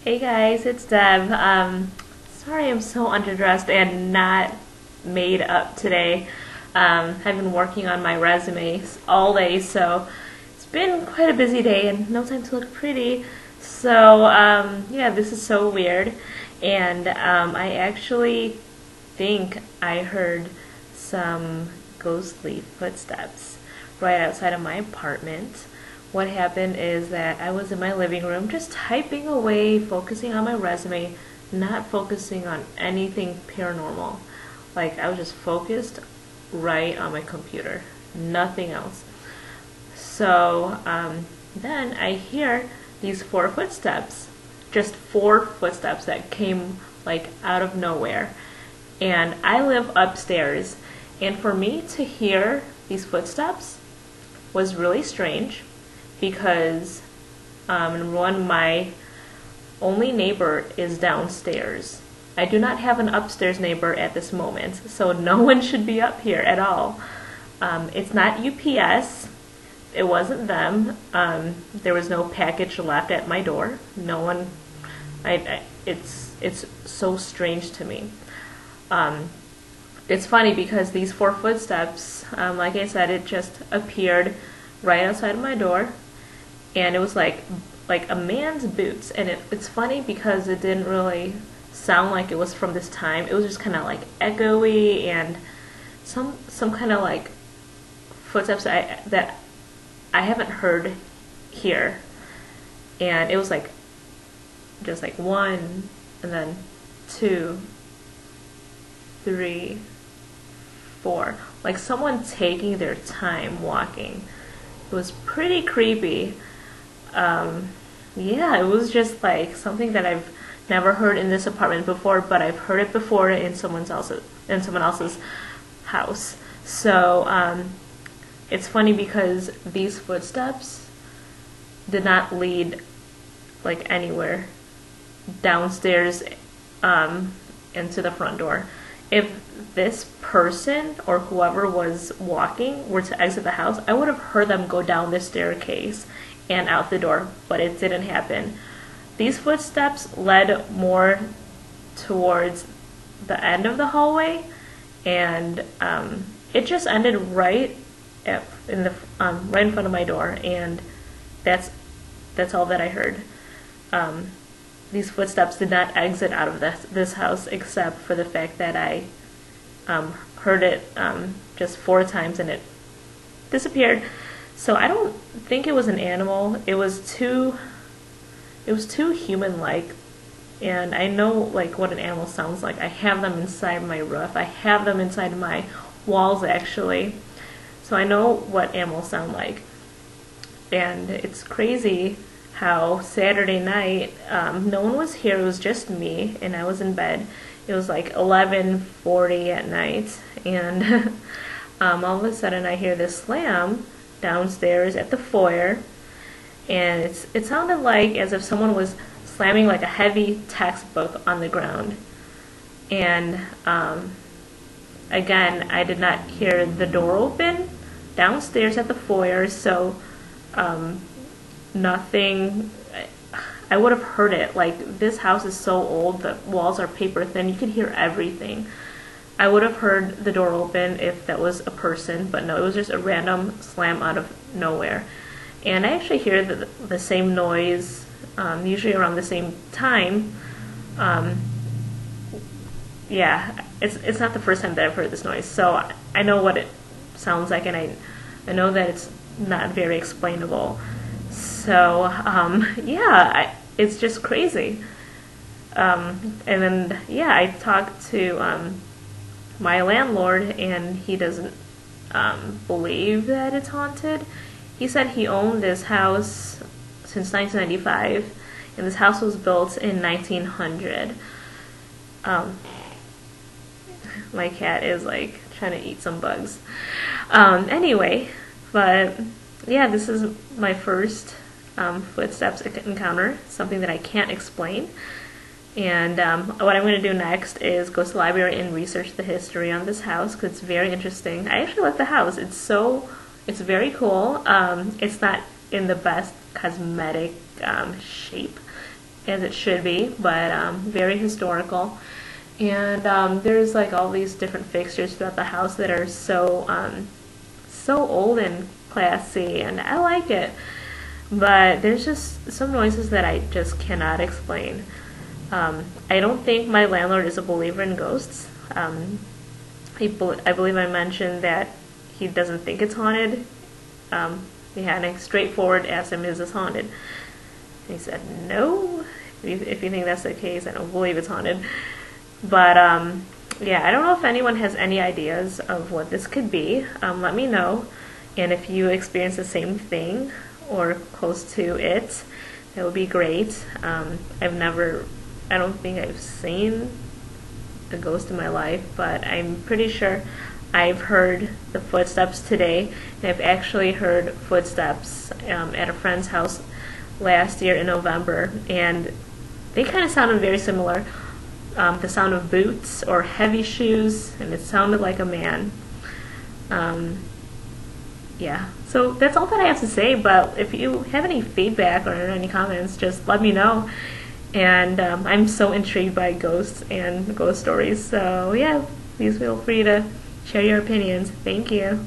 Hey guys, it's Deb. Sorry I'm so underdressed and not made up today. I've been working on my resume all day, so it's been quite a busy day and no time to look pretty. So, yeah, this is so weird. And I actually think I heard some ghostly footsteps right outside of my apartment. What happened is that I was in my living room just typing away, focusing on my resume, not focusing on anything paranormal. Like, I was just focused right on my computer, nothing else. So then I hear these four footsteps, just four footsteps that came like out of nowhere. And I live upstairs, and for me to hear these footsteps was really strange because my only neighbor is downstairs. I do not have an upstairs neighbor at this moment, so no one should be up here at all. It's not UPS. It wasn't them. There was no package left at my door. No one. It's so strange to me. It's funny because these four footsteps, like I said, it just appeared right outside of my door, and it was like a man's boots. And it's funny because it didn't really sound like it was from this time. It was just kind of like echoey and some kind of like footsteps that I haven't heard here. And it was like just like one, and then two, three, four. Like someone taking their time walking. It was pretty creepy. Yeah, it was just like something that I've never heard in this apartment before, but I've heard it before in someone else's house. So it's funny because these footsteps did not lead like anywhere downstairs into the front door. If this person or whoever was walking were to exit the house, I would have heard them go down the staircase and out the door, but it didn't happen. These footsteps led more towards the end of the hallway, and it just ended right right in front of my door, and that's all that I heard. These footsteps did not exit out of this house, except for the fact that I heard it just four times and it disappeared. So I don't think it was an animal. It was too human-like, and I know like what an animal sounds like. I have them inside my roof. I have them inside my walls actually. So I know what animals sound like. And it's crazy how Saturday night, no one was here. It was just me, and I was in bed. It was like 11:40 at night, and all of a sudden I hear this slam downstairs at the foyer, and it sounded like as if someone was slamming like a heavy textbook on the ground. And again, I did not hear the door open downstairs at the foyer, so nothing. I would have heard it. Like, this house is so old, the walls are paper thin, you could hear everything. I would have heard the door open if that was a person, but no, it was just a random slam out of nowhere. And I actually hear the same noise, usually around the same time. Yeah, it's not the first time that I've heard this noise, so I know what it sounds like, and I know that it's not very explainable. So yeah, it's just crazy. And then yeah, I talked to my landlord, and he doesn't believe that it's haunted. He said he owned this house since 1995, and this house was built in 1900. My cat is like trying to eat some bugs. Anyway, but yeah, this is my first footsteps encounter, something that I can't explain. And what I'm going to do next is go to the library and research the history on this house, because it's very interesting. I actually like the house. It's very cool. It's not in the best cosmetic shape, as it should be, but very historical. And there's like all these different fixtures throughout the house that are so old and classy, and I like it. But there's just some noises that I just cannot explain. I don't think my landlord is a believer in ghosts. I believe I mentioned that he doesn't think it's haunted. Yeah, and I straightforward asked him, is this haunted? And he said, no. If you think that's the case, I don't believe it's haunted. But yeah, I don't know if anyone has any ideas of what this could be. Let me know. And if you experience the same thing or close to it, that would be great. I don't think I've seen a ghost in my life, but I'm pretty sure I've heard the footsteps today, and I've actually heard footsteps at a friend's house last year in November, and they kind of sounded very similar. The sound of boots or heavy shoes, and it sounded like a man. Yeah, so that's all that I have to say, but if you have any feedback or any comments, just let me know. And I'm so intrigued by ghosts and ghost stories, so yeah, please feel free to share your opinions. Thank you.